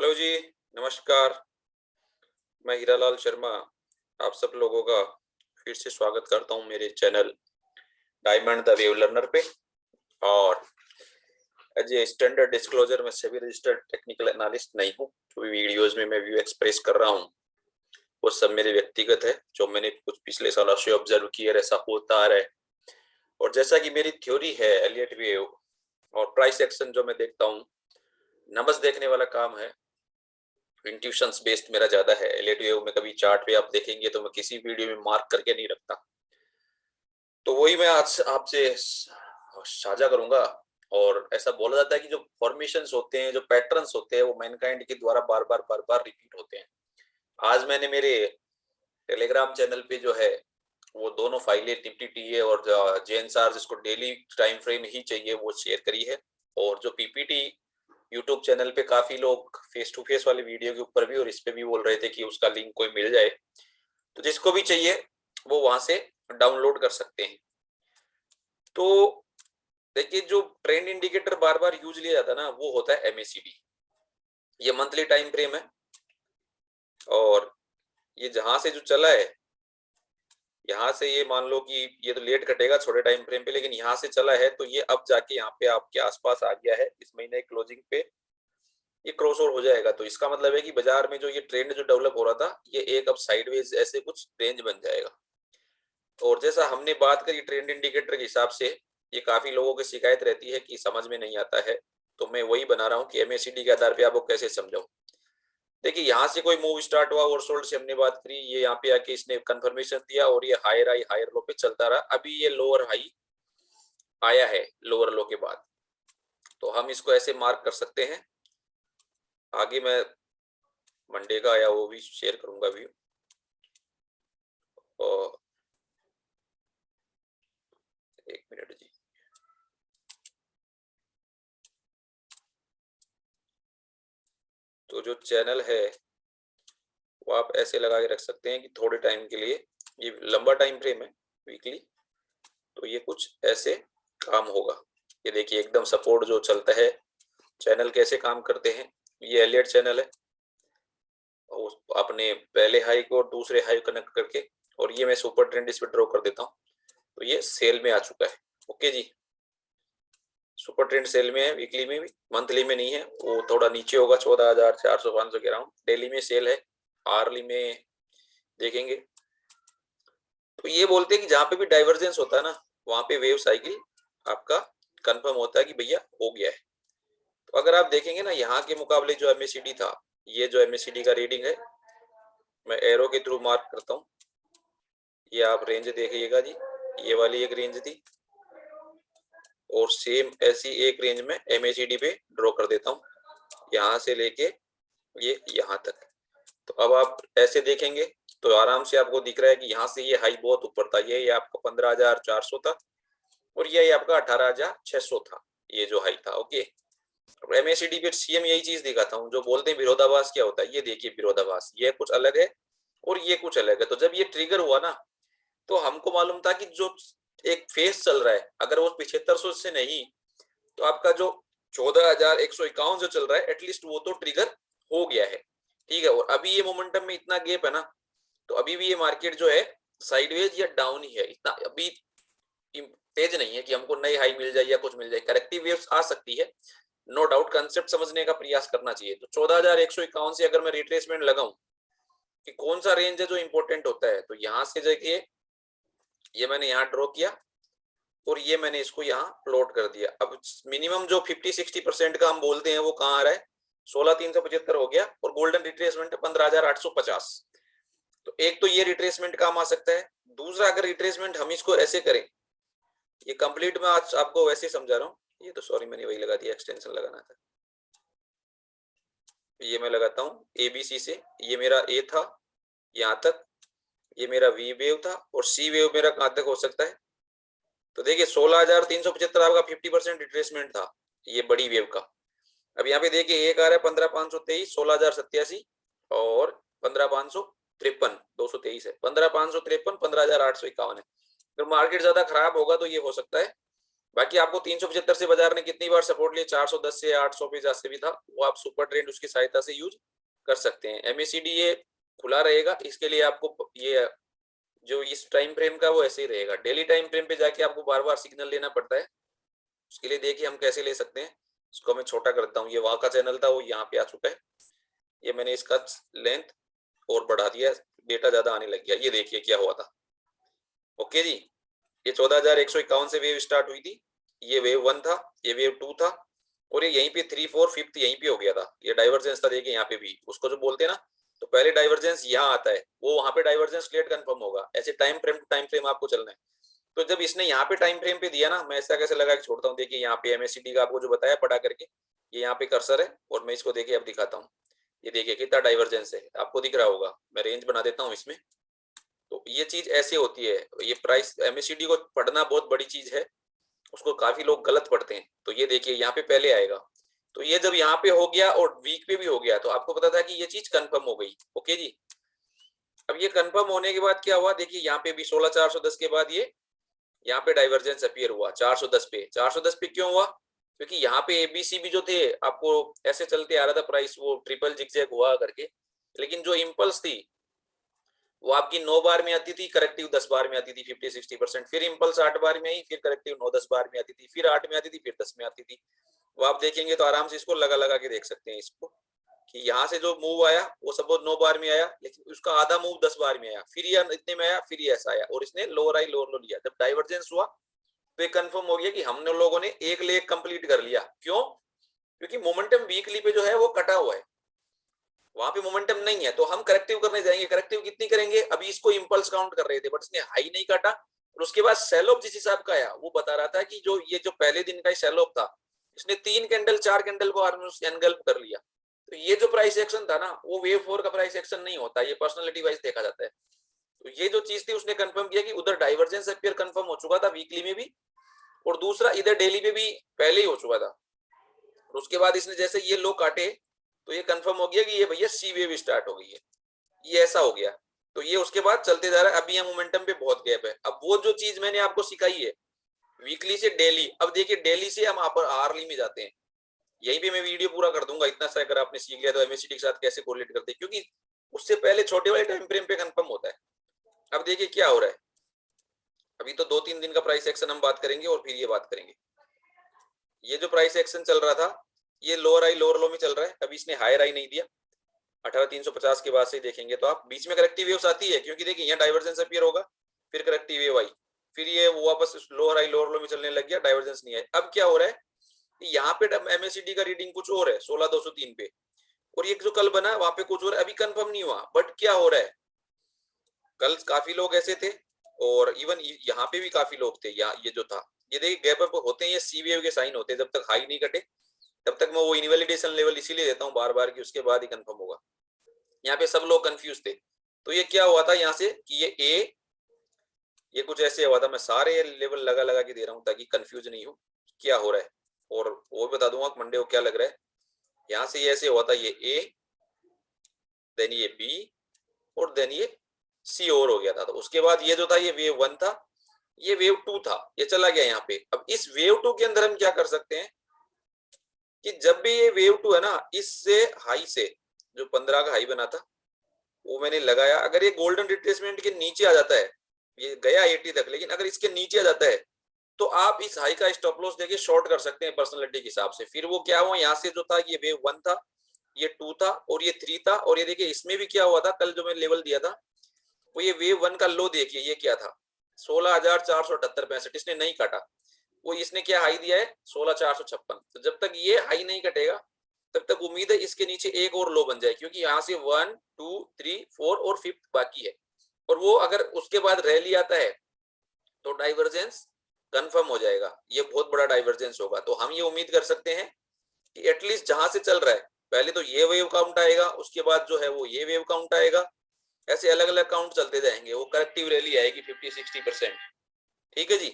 Hello जी। नमस्कार। मैं हीरालाल शर्मा आप सब लोगों का फिर से स्वागत करता हूं मेरे channel diamond the wave learner पे। और एज ए स्टैंडर्ड डिस्क्लोजर मैं सभी रजिस्टर्ड टेक्निकल एनालिस्ट नहीं हूं। जो भी वीडियोस में मैं व्यू एक्सप्रेस कर रहा हूं वो सब मेरे व्यक्तिगत है, जो मैंने कुछ पिछले सालों से ऑब्जर्व किया, ऐसा होता आ रहा है। और जैसा कि मेरी थ्योरी है एलियट वेव और प्राइस एक्शन जो मैं देखता हूँ, नंबर्स देखने वाला काम है, इंट्यूशंस बेस्ड मेरा ज्यादा है। एलियट वेव में कभी चार्ट पे आप देखेंगे तो मैं किसी वीडियो में मार्क करके नहीं रखता, तो वही मैं आज आपसे साझा करूंगा। और ऐसा बोला जाता है कि जो फॉर्मेशंस होते हैं, जो पैटर्न्स होते हैं, वो मैनकाइंड के द्वारा बार बार रिपीट होते हैं। आज मैंने मेरे टेलीग्राम चैनल पे जो है वो दोनों फाइलें टीपीटी और जेएनएसआर जिसको डेली टाइम फ्रेम ही चाहिए वो शेयर करी है। और जो पीपीटी यूट्यूब चैनल पे काफी लोग फेस टू फेस वाले वीडियो के ऊपर भी और इस पे भी बोल रहे थे कि उसका लिंक कोई मिल जाए, तो जिसको भी चाहिए वो वहां से डाउनलोड कर सकते हैं। तो देखिए, जो ट्रेंड इंडिकेटर बार बार यूज लिया जाता है ना, वो होता है एमएसीडी। ये मंथली टाइम फ्रेम है और ये जहां से जो चला है, यहाँ से ये मान लो कि ये तो लेट कटेगा छोटे टाइम फ्रेम पे, लेकिन यहाँ से चला है तो ये अब जाके यहाँ पे आपके आसपास आ गया है। इस महीने क्लोजिंग पे ये क्रॉस ओवर हो जाएगा, तो इसका मतलब है कि बाजार में जो ये ट्रेंड जो डेवलप हो रहा था, ये एक अब साइडवेज ऐसे कुछ रेंज बन जाएगा। और जैसा हमने बात करी ट्रेंड इंडिकेटर के हिसाब से, ये काफी लोगों की शिकायत रहती है कि समझ में नहीं आता है, तो मैं वही बना रहा हूँ कि एमएसीडी के आधार पे आपको कैसे समझाऊं। देखिए, यहाँ से कोई मूव स्टार्ट हुआ, ओवरसोल्ड से हमने बात करी, ये यहाँ पे आके इसने कंफर्मेशन दिया और ये हायर हाई हायर लो पे चलता रहा। अभी ये लोअर हाई आया है लोअर लो के बाद, तो हम इसको ऐसे मार्क कर सकते हैं। आगे मैं मंडे का आया वो भी शेयर करूंगा व्यू। और एक मिनट जी। तो जो चैनल है वो आप ऐसे लगा के रख सकते हैं कि थोड़े टाइम के लिए, ये लंबा टाइम फ्रेम है वीकली, तो ये कुछ ऐसे काम होगा। ये देखिए एकदम सपोर्ट जो चलता है। चैनल कैसे काम करते हैं, ये एलियट चैनल है, अपने पहले हाई को दूसरे हाई कनेक्ट करके, और ये मैं सुपर ट्रेंड इस पे ड्रॉ कर देता हूँ, तो ये सेल में आ चुका है। ओके जी, सुपर ट्रेंड सेल में है, वीकली में भी, मंथली में नहीं है, वो थोड़ा नीचे होगा 14,400-500 के अराउंड। डेली में सेल है, आर्ली में देखेंगे तो ये बोलते हैं कि जहां पे भी डाइवर्जेंस होता है ना, वहां पे वेव साइकिल आपका कंफर्म होता है कि भैया हो गया है। तो अगर आप देखेंगे ना, यहाँ के मुकाबले जो एमएसीडी था, ये जो एमएसीडी का रीडिंग है, मैं एरो के थ्रू मार्क करता हूँ, ये आप रेंज देखिएगा जी, ये वाली एक रेंज थी और सेम ऐसी एक रेंज में एमएसीडी पे ड्रॉ कर देता हूँ, यहाँ से लेके ये यहाँ तक। तो अब आप ऐसे देखेंगे तो आराम से आपको दिख रहा है कि यहाँ से ये हाई बहुत ऊपर था, ये आपका 15,400 था और ये आपका 18,600 था, ये जो हाई था। ओके, एमएसीडी पे सीएम यही चीज दिखाता हूँ, जो बोलते हैं विरोधाभास क्या होता है, ये देखिए विरोधाभास, ये कुछ अलग है और ये कुछ अलग है। तो जब ये ट्रिगर हुआ ना, तो हमको मालूम था कि जो एक फेस चल रहा है, अगर वो 7500 से नहीं, तो आपका जो 14,151 जो चल रहा है, एटलीस्ट वो तो ट्रिगर हो गया है। ठीक है, और अभी ये मोमेंटम में इतना गैप है ना, तो अभी भी ये मार्केट जो है साइडवेज या डाउन ही है, इतना अभी तेज नहीं है कि हमको नई हाई मिल जाए या कुछ मिल जाए। करेक्टिव वेव्स आ सकती है, नो डाउट, कंसेप्ट समझने का प्रयास करना चाहिए। तो 14,151 से अगर मैं रिट्रेसमेंट लगाऊं कि कौन सा रेंज है जो इंपॉर्टेंट होता है, तो यहां से देखिए ये मैंने यहाँ ड्रॉ किया और ये मैंने इसको यहाँ प्लॉट कर दिया। अब मिनिमम जो 50-60% का हम बोलते हैं वो कहाँ आ रहा है, 16,375 हो गया और गोल्डन रिट्रेसमेंट है 15,850। तो एक तो ये रिट्रेसमेंट काम आ सकता है। दूसरा, अगर रिट्रेसमेंट हम इसको ऐसे करें, ये कंप्लीट मैं आज आपको वैसे समझा रहा हूँ, ये तो सॉरी मैंने वही लगा दिया, एक्सटेंशन लगाना था, ये मैं लगाता हूँ एबीसी से, ये मेरा ए था यहाँ तक, ये मेरा वी वेव था और सी वेव मेरा कहाँ तक हो सकता है। तो देखिए 16,375 आपका 50% रिट्रेसमेंट था ये बड़ी वेव का। अब यहाँ पे देखिए एक आ रहा है 15,523, 16,087 और 15,553, 223 है, 15,553, 15,851 है। अगर मार्केट ज्यादा खराब होगा तो ये हो सकता है बाकी आपको 375 से बाजार ने कितनी बार सपोर्ट लिया, 410 से 850 से भी था, वो आप सुपर ट्रेंड उसकी सहायता से यूज कर सकते हैं। एमएसीडी ये खुला रहेगा, इसके लिए आपको ये जो इस टाइम फ्रेम का वो ऐसे ही रहेगा। डेली टाइम फ्रेम पे जाके आपको बार बार सिग्नल लेना पड़ता है, उसके लिए देखिए हम कैसे ले सकते हैं। इसको मैं छोटा करता हूँ, ये वहां का चैनल था वो यहाँ पे आ चुका है, ये मैंने इसका लेंथ और बढ़ा दिया, डेटा ज्यादा आने लग गया। ये देखिए क्या हुआ था। ओके जी, ये 14,151 से वेव स्टार्ट हुई थी, ये वेव 1 था, ये वेव 2 था, और ये यहीं पे 3 4 5 यहीं पे हो गया था। ये डाइवर्जेंस था, देखिए यहाँ पे भी उसको जो बोलते हैं ना, तो पहले डाइवर्जेंस यहाँ आता है, वो वहां पे डाइवर्जेंस क्लियर कंफर्म होगा। ऐसे time frame to time frame आपको चलना है। तो जब इसने यहाँ पे टाइम फ्रेम पे दिया ना, मैं ऐसा कैसे लगा के छोड़ता हूँ, देखिए यहाँ पे एमएससीडी का आपको जो बताया पढ़ा करके, ये यहाँ पे कर्सर है और मैं इसको देखिए अब दिखाता हूँ। ये देखिए कितना डाइवर्जेंस है, आपको दिख रहा होगा। मैं रेंज बना देता हूँ इसमें। तो ये चीज ऐसे होती है, ये प्राइस एमएससीडी को पढ़ना बहुत बड़ी चीज है, उसको काफी लोग गलत पढ़ते हैं। तो ये देखिए यहाँ पे पहले आएगा, तो ये जब यहाँ पे हो गया और वीक पे भी हो गया, तो आपको पता था कि ये चीज कंफर्म हो गई। ओके जी, अब ये कंफर्म होने के बाद क्या हुआ, देखिए यहाँ पे भी 16,410 के बाद ये यहाँ पे डाइवर्जेंस अपीयर हुआ 410 पे। 410 पे क्यों हुआ, क्योंकि यहाँ पे एबीसी भी जो थे, आपको ऐसे चलते आ रहा था प्राइस, वो ट्रिपल जिगजैग हुआ करके, लेकिन जो इम्पल्स थी वो आपकी 9 बार में आती थी, करेक्टिव 10 बार में आती थी 50-60%, फिर इम्पल्स 8 बार में आई, फिर करेक्टिव 9-10 बार में आती थी, फिर 8 में आती थी, फिर 10 में आती थी। वो आप देखेंगे तो आराम से इसको लगा लगा के देख सकते हैं इसको, कि यहाँ से जो मूव आया वो सपोज 9 बार में आया, लेकिन उसका आधा मूव 10 बार में आया, फिर ये इतने में आया, फिर ये ऐसा आया, और इसने लोअर आई लोअर लो लिया। जब डाइवर्जेंस हुआ तो ये कंफर्म हो गया कि हमने लोगों ने एक लेग कंप्लीट कर लिया। क्यों, क्योंकि मोमेंटम वीकली पे जो है वो कटा हुआ है, वहां पे मोमेंटम नहीं है, तो हम करेक्टिव करने जाएंगे। करेक्टिव कितनी करेंगे, अभी इसको इंपल्स काउंट कर रहे थे बट इसने हाई नहीं काटा, और उसके बाद सेलोप जिस हिसाब का आया, वो बता रहा था कि जो ये जो पहले दिन का सेलोप था, इसने 3 कैंडल 4 कैंडल को एनगल्फ कर लिया। तो ये जो प्राइस एक्शन था ना, वो वेव 4 का प्राइस एक्शन नहीं होता, ये पर्सनैलिटी वाइज देखा जाता है। तो ये जो चीज थी उसने कंफर्म किया कि उधर डाइवर्जेंस अपीयर कंफर्म हो चुका था वीकली में भी, और दूसरा इधर डेली में भी पहले ही हो चुका था। और उसके बाद इसने जैसे ये लो काटे, तो ये कंफर्म हो गया कि ये भैया सी वेव स्टार्ट हो गई है, ये ऐसा हो गया। तो ये उसके बाद चलते जा रहा है, अभी ये मोमेंटम पे बहुत गैप है। अब वो जो चीज मैंने आपको सिखाई है वीकली से डेली, अब देखिए डेली से हम आरली में जाते हैं। यही भी मैं वीडियो पूरा कर दूंगा, इतना सा अगर आपने सीख लिया तो एमएससीडी के साथ कैसे कोरिलेट करते हैं, क्योंकि उससे पहले छोटे वाले टाइम फ्रेम पे कंफर्म होता है। अब देखिए क्या हो रहा है, अभी तो 2-3 दिन का प्राइस एक्शन हम बात करेंगे और फिर ये बात करेंगे। ये जो प्राइस एक्शन चल रहा था, ये लोअर आई लोअर लो में चल रहा है, अभी इसने हायर आई नहीं दिया। 18,350 के बाद से देखेंगे तो आप बीच में करेक्टिव वेव्स आती है, क्योंकि देखिए यहाँ डाइवर्जेंस अपीयर होगा, फिर करेक्टिव वेव आई, फिर ये वो वापस लोअर आई लोअर लो में चलने लग गया, डाइवर्जेंस नहीं है। अब क्या हो रहा है, यहाँ पे एमएससीडी का रीडिंग कुछ और है 16,203 पे, और ये जो कल बना वहां पे कुछ और, अभी कंफर्म नहीं हुआ। बट क्या हो रहा है, कल काफी लोग ऐसे थे, और इवन यहाँ पे भी काफी लोग थे, यहाँ ये जो था, ये देखिए गैप अप होते हैं, ये सी वेव के साइन होते हैं, जब तक हाई नहीं कटे तब तक मैं वो इनवैलिडेशन लेवल इसीलिए देता हूँ बार बार कि उसके बाद ही कंफर्म होगा। यहाँ पे सब लोग कंफ्यूज थे। तो ये क्या हुआ था यहाँ से कि ये कुछ ऐसे हुआ था, मैं सारे लेवल लगा लगा के दे रहा हूँ ताकि कंफ्यूज नहीं हो क्या हो रहा है, और वो बता दूंगा मंडे को क्या लग रहा है। यहाँ से ये ऐसे हुआ था, ये ए, देन ये बी, और देन ये सी और हो गया था। तो उसके बाद ये जो था ये वेव 1 था, ये वेव 2 था, ये चला गया यहाँ पे। अब इस वेव 2 के अंदर हम क्या कर सकते हैं कि जब भी ये वेव 2 है ना, इससे हाई से जो 15 का हाई बना था वो मैंने लगाया, अगर ये गोल्डन रिट्रेसमेंट के नीचे आ जाता है, ये गया 80 तक, लेकिन अगर इसके नीचे आ जाता है तो आप इस हाई का स्टॉप लॉस देके शॉर्ट कर सकते हैं पर्सनैलिटी के हिसाब से। फिर वो क्या हुआ, यहाँ से जो था ये वेव 1 था, ये 2 था, और ये 3 था, और ये देखिए इसमें भी क्या हुआ था, कल जो मैंने लेवल दिया था वो ये वेव 1 का लो देखिए, ये क्या था 16,478.65, इसने नहीं काटा। वो इसने क्या हाई दिया है 16,456। तो जब तक ये हाई नहीं कटेगा तब तक उम्मीद है इसके नीचे एक और लो बन जाए, क्योंकि यहाँ से 1 2 3 4 और 5th बाकी है, और वो अगर उसके बाद रैली आता है तो डाइवर्जेंस कंफर्म हो जाएगा, ये बहुत बड़ा डाइवर्जेंस होगा। तो हम ये उम्मीद कर सकते हैं कि एटलीस्ट जहां से चल रहा है, पहले तो ये वेव काउंट आएगा, उसके बाद जो है वो ये वेव काउंट आएगा, ऐसे अलग अलग काउंट चलते जाएंगे, वो करेक्टिव रैली आएगी 50-60%। ठीक है जी,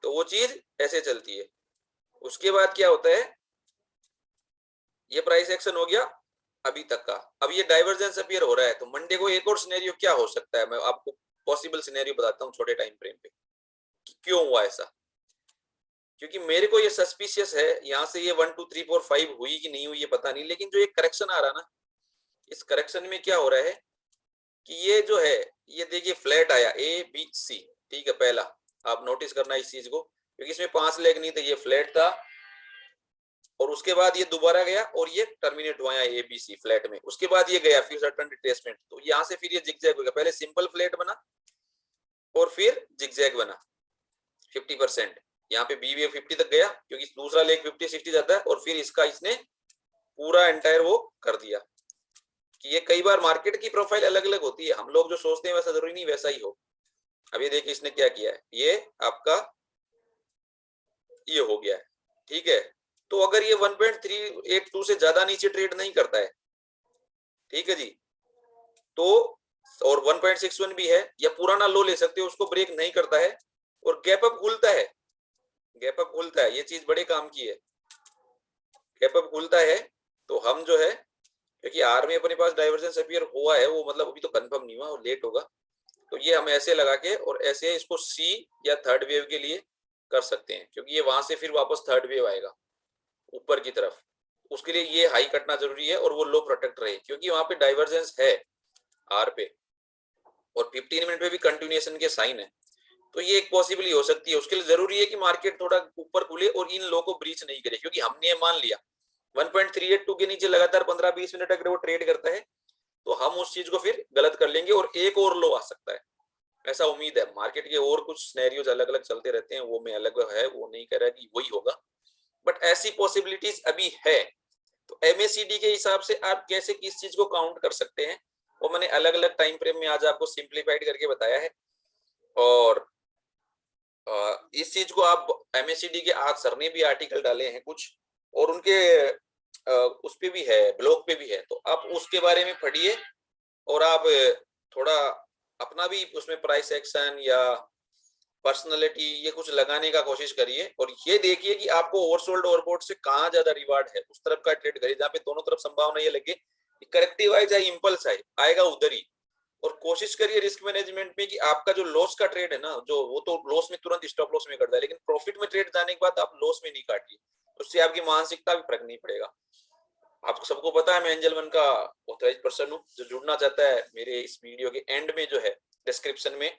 तो वो चीज ऐसे चलती है। उसके बाद क्या होता है, ये प्राइस एक्शन हो गया अभी तक का, अब ये डाइवर्जेंस अपीयर हो रहा है। तो मंडे को एक और सिनेरियो क्या हो सकता है, मैं आपको पॉसिबल सिनेरियो बताता हूँ छोटे टाइम फ्रेम पे कि क्यों हुआ ऐसा। क्योंकि मेरे को ये सस्पिशियस है, यहाँ से ये 1 2 3 4 5 हुई कि नहीं हुई ये पता नहीं, लेकिन जो एक करेक्शन आ रहा ना, इस करेक्शन में क्या हो रहा है कि ये जो है, ये देखिए फ्लैट आया ABC, ठीक है, पहला आप नोटिस करना इस चीज को, क्योंकि इसमें 5 लेग नहीं थे, ये फ्लैट था, और उसके बाद ये दोबारा गया और ये टर्मिनेट हुआ ABC फ्लैट में, उसके बाद ये गया फिर सडन रिट्रेसमेंट, तो यहाँ से फिर ये जिगजैग हो गया, पहले सिंपल फ्लैट बना और फिर जिगजैग बना 50%, यहाँ पे BVF 50 तक गया क्योंकि दूसरा लेग 50 60 जाता है, और फिर इसका इसने पूरा एंटायर वो कर दिया। कि ये कई बार मार्केट की प्रोफाइल अलग अलग होती है, हम लोग जो सोचते हैं वैसा जरूरी नहीं वैसा ही हो। अभी देखिए इसने क्या किया है, ये आपका ये हो गया है, ठीक है। तो अगर ये 1.382 से ज्यादा नीचे ट्रेड नहीं करता है, ठीक है जी, तो और 1.61 भी है, या पुराना लो ले सकते हो, उसको ब्रेक नहीं करता है और गैप अप खुलता है, गैप अप खुलता है, ये चीज बड़े काम की है, गैप अप खुलता है, तो हम जो है, क्योंकि आर में अपने पास डाइवर्जेंस अपीयर हुआ है, वो मतलब अभी तो कंफर्म नहीं हुआ, वो लेट होगा, तो ये हम ऐसे लगा के और ऐसे इसको सी या थर्ड वेव के लिए कर सकते हैं, क्योंकि ये वहां से फिर वापस थर्ड वेव आएगा ऊपर की तरफ, उसके लिए ये हाई कटना जरूरी है और वो लो प्रोटेक्ट रहे, क्योंकि वहां पे डाइवर्जेंस है आर पे और 15 मिनट पे भी कंटिन्यूएशन के साइन है, तो ये एक पॉसिबली हो सकती है। उसके लिए जरूरी है कि मार्केट थोड़ा ऊपर खुले और इन लो को ब्रीच नहीं करे, क्योंकि हमने मान लिया 1.382 के नीचे लगातार 15-20 मिनट अगर वो ट्रेड करता है तो हम उस चीज को फिर गलत कर लेंगे और एक और लो आ सकता है, ऐसा उम्मीद है। मार्केट के और कुछ सिनेरियोज अलग अलग चलते रहते हैं, वो मैं अलग है, वो नहीं कह रहा कि वही होगा, बट ऐसी पॉसिबिलिटीज अभी है। तो MACD के हिसाब से आप कैसे किस चीज को काउंट कर सकते हैं, वो मैंने अलग अलग टाइम फ्रेम में आज आपको सिंप्लीफाइड करके बताया है। और इस चीज को आप MACD के आज सर ने भी आर्टिकल डाले हैं कुछ, और उनके उस पे भी है, ब्लॉग पे भी है, तो आप उसके बारे में पढ़िए और आप थोड़ा अपना भी उसमें प्राइस एक्शन या पर्सनालिटी ये कुछ लगाने का कोशिश करिए, और ये देखिए कि आपको ओवरसोल्ड ओवरबॉट से कहाँ ज्यादा रिवार्ड है, उस तरफ का ट्रेड करिए जहाँ पे दोनों तरफ संभावना ये लगे कि करेक्टिव आए चाहे इंपल्स आए, आएगा उधर ही। और कोशिश करिए रिस्क मैनेजमेंट में कि आपका जो लॉस का ट्रेड है ना, जो वो तो लॉस में तुरंत स्टॉप लॉस में करता है, लेकिन प्रॉफिट में ट्रेड जाने के बाद आप लॉस में नहीं काटिए, उससे आपकी मानसिकता भी फर्क नहीं पड़ेगा। आपको सबको पता है मैं एंजल वन का ऑथराइज्ड पर्सन हूँ, जो जुड़ना चाहता है मेरे इस वीडियो के एंड में जो है डिस्क्रिप्शन में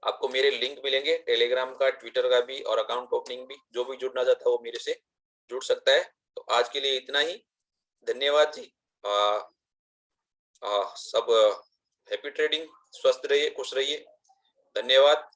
आपको मेरे लिंक मिलेंगे, टेलीग्राम का, ट्विटर का भी और अकाउंट ओपनिंग भी, जो भी जुड़ना चाहता है वो मेरे से जुड़ सकता है। तो आज के लिए इतना ही, धन्यवाद जी। सब हैप्पी ट्रेडिंग, स्वस्थ रहिए, खुश रहिए, धन्यवाद।